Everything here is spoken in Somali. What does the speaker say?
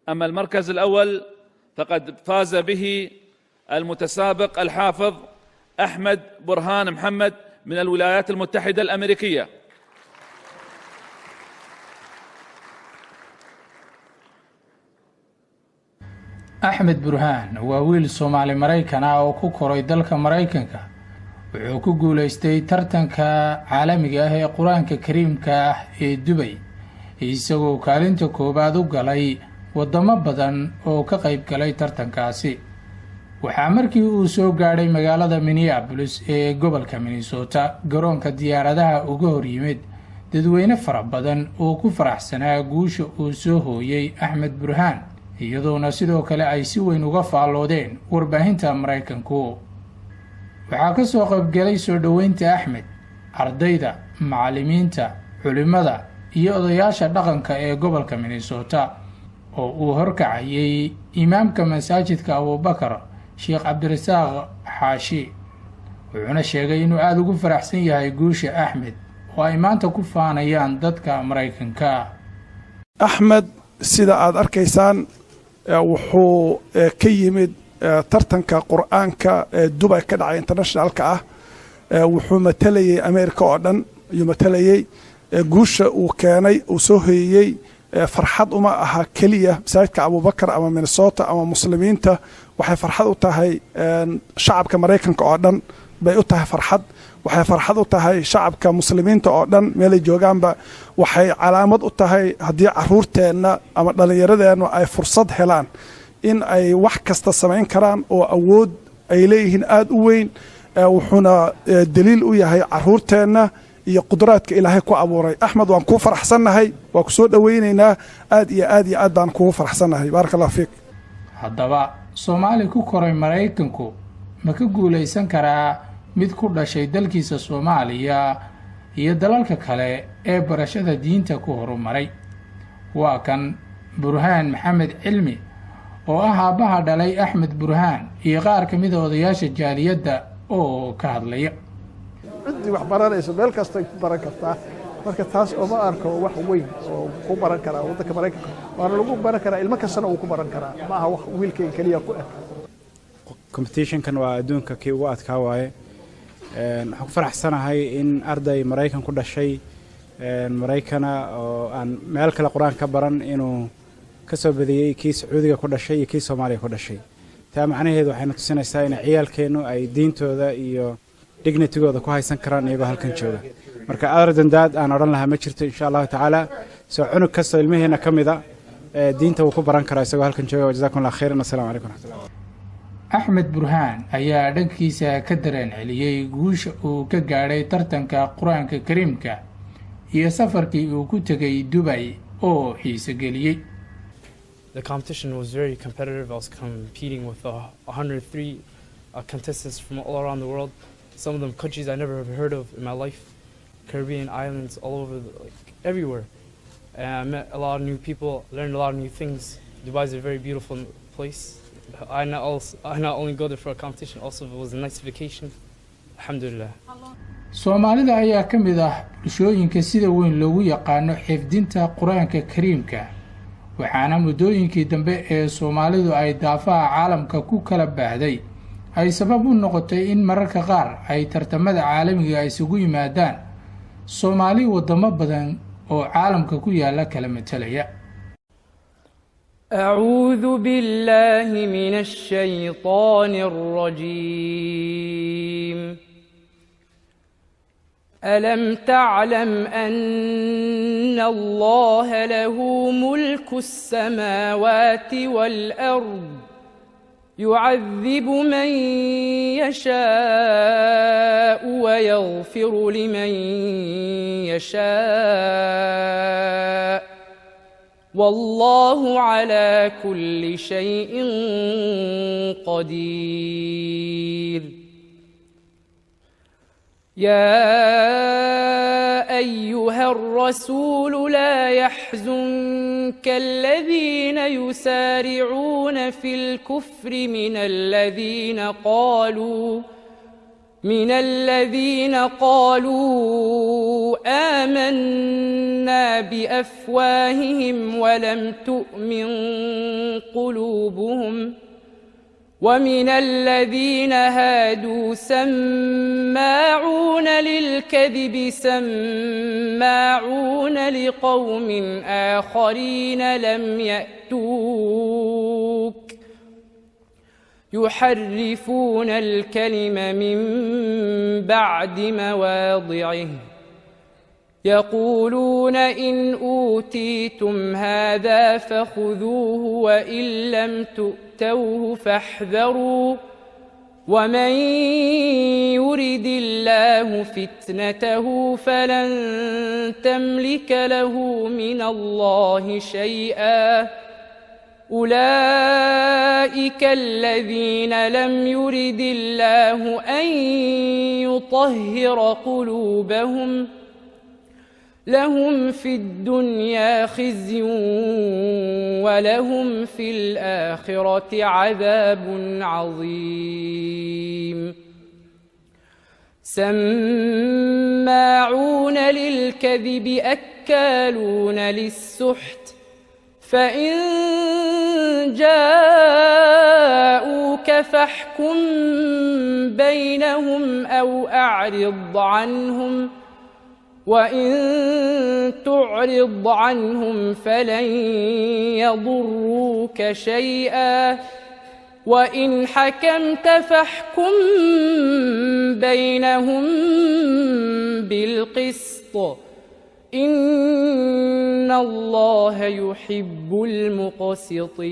أما المركز الأول فقد فاز به المتسابق الحافظ أحمد برهان محمد من الولايات المتحدة الأمريكية. أحمد برهان waa wiil Soomaali Mareykan ah oo ku koray dalka Mareykanka. Wuxuu ku guuleystay tartanka caalamiga ah ee Quraanka Kariimka ah ee Dubai, isagoo kaalinta koobaad u galay wadamo badan oo ka qayb galay tartankaasi. Waxaa markii uu soo gaadhay magaalada Minneapolis ee gobolka Minnesota garoonka diyaaradaha uga hor yimid dadweyne fara badan oo ku faraxsanaa guusha uu soo hooyay Axmed Burhaan, iyadoona sidoo kale ay si weyn uga faalloodeen warbaahinta Mareykanku. waxaa ka soo qaybgalay soo dhaweynta Axmed ardayda, macallimiinta, culimada iyo odayaasha dhaqanka ee gobolka Minnesota oo uu horkacayay imaamka masaajidka Abubakar Sheekh Cabdirasaaq Xaashi. wuxuuna sheegay inuu aad ugu faraxsan yahay guusha Axmed oo ay maanta ku faanayaan dadka Mareykanka. Axmed sida aad arkaysaan wuxuu ka yimid tartanka quraanka Dubai ka dhacay internationalka ah. wuxuu matalayay Ameerika oo dhan iyo matalayay guusha uu keenay uu soo hoyay farxad uma aha kaliya masaajidka Abubakar ama Minnesota ama muslimiinta. waxay farxad u tahay shacabka Mareykanka oo dhan bay u tahay farxad. waxay farxad u tahay shacabka muslimiinta oo dhan meel ay joogaanba. waxay calaamad u tahay haddii caruurteenna ama dhallinyaradeenna ay fursad helaan in ay wax kasta samayn karaan oo awood ay leeyihiin aad u weyn. wuxuuna daliil u yahay caruurteenna iyo qudraadka Ilaahay ku abuuray. Axmed waan ku faraxsanahay, waa ku soo dhaweynaynaa aad iyo aad baan ku faraxsanahay. barakallahu fiik. haddaba Soomaali ku koray Mareykanku ma ka guuleysan karaa mid ku dhashay dalkiisa Soomaaliya iyo dalalka kale ee barashada diinta ku horumaray? waa kan Burhaan Maxamed Cilmi oo ah aabaha dhalay Axmed Burhaan iyo qaar ka mid ah odayaasha jaaliyadda oo ka hadlaya. cidii wax baranayso meel kasta ku baran kartaa, marka taas oo ma arko wax weyn oo ku baran kara waddanka Mareykanka. waana lagu baran karaa ilmo kastana uu ku baran karaa, ma aha wax wiilkeen kaliya ku ah. competition kan waa adduunka kii ugu adkaa waaye. waxaan ku faraxsanahay in arday Mareykan ku dhashay Mareykana oo aan meel kale quraan ka baran inuu ka soo badiyay kii Sacuudiga ku dhashay iyo kii Soomaaliya ku dhashay. taa macnaheedu waxay tusinaysaa in ciyaalkeenu ay diintooda iyo dignitygooda ku haysan karaan iyagoo halkan jooga. marka ardayndaad aan oran lahaa ma jirto insha Allah taala. soo cunug kasta ilmaheena kamida diinta uu ku baran karaa isagoo halkan jooga. jazakumullahu khairan. assalaamu alaykum warahmatullahi. Axmed Burhaan ayaa dhankiisa ka dareen celiyay guusha uu ka gaadhay tartanka Quraanka Kariimka iyo safarkii uu ku tagay Dubai oo xiiso geliyay. The competition was very competitive. I was competing with 103 contestants from all around the world. Some of them countries I never have heard of in my life. Caribbean islands, all over, everywhere. And I met a lot of new people, learned a lot of new things. Dubai is a very beautiful place. I not only go there for a competition, also it was a nice vacation. Alhamdulillah. Soomaalida ayaa ka mid ah bulshooyinka sida weyn loogu yaqaano xifdinta Quraanka Kariimka, waxaana muddooyinkii dambe ee Soomaalidu ay daafaha caalamka ku kala baahday ay sabab u noqotay in mararka qaar ay tartamada caalamiga ay isugu yimaadaan Soomaali wadamo badan oo caalamka ku yaala kala matalaya. أعوذ بالله من الشيطان الرجيم. ألم تعلم أن الله له ملك السماوات والأرض يعذب من يشاء ويغفر لمن يشاء والله على كل شيء قدير. يا أيها الرسول لا يحزنك الذين يسارعون في الكفر من الذين من الذين قالوا آمنا بأفواههم ولم تؤمن قلوبهم ومن الذين هادوا سماعون للكذب سماعون لقوم آخرين لم يأتوك يحرفون الكلم من بعد مواضعه يقولون إن أوتيتم هذا فخذوه وإن لم تؤتوه فاحذروا ومن يرد الله فتنته فلن تملك له من الله شيئا أولئك الذين لم يرد الله أن يطهر قلوبهم لهم في الدنيا خزي ولهم في الآخرة عذاب عظيم سماعون للكذب أكالون للسحت فإن جاءوك فاحكم بينهم أو أعرض عنهم وإن تعرض عنهم فلن يضروك شيئا وإن حكمت فاحكم بينهم بالقسط إن الله يحب المقسطين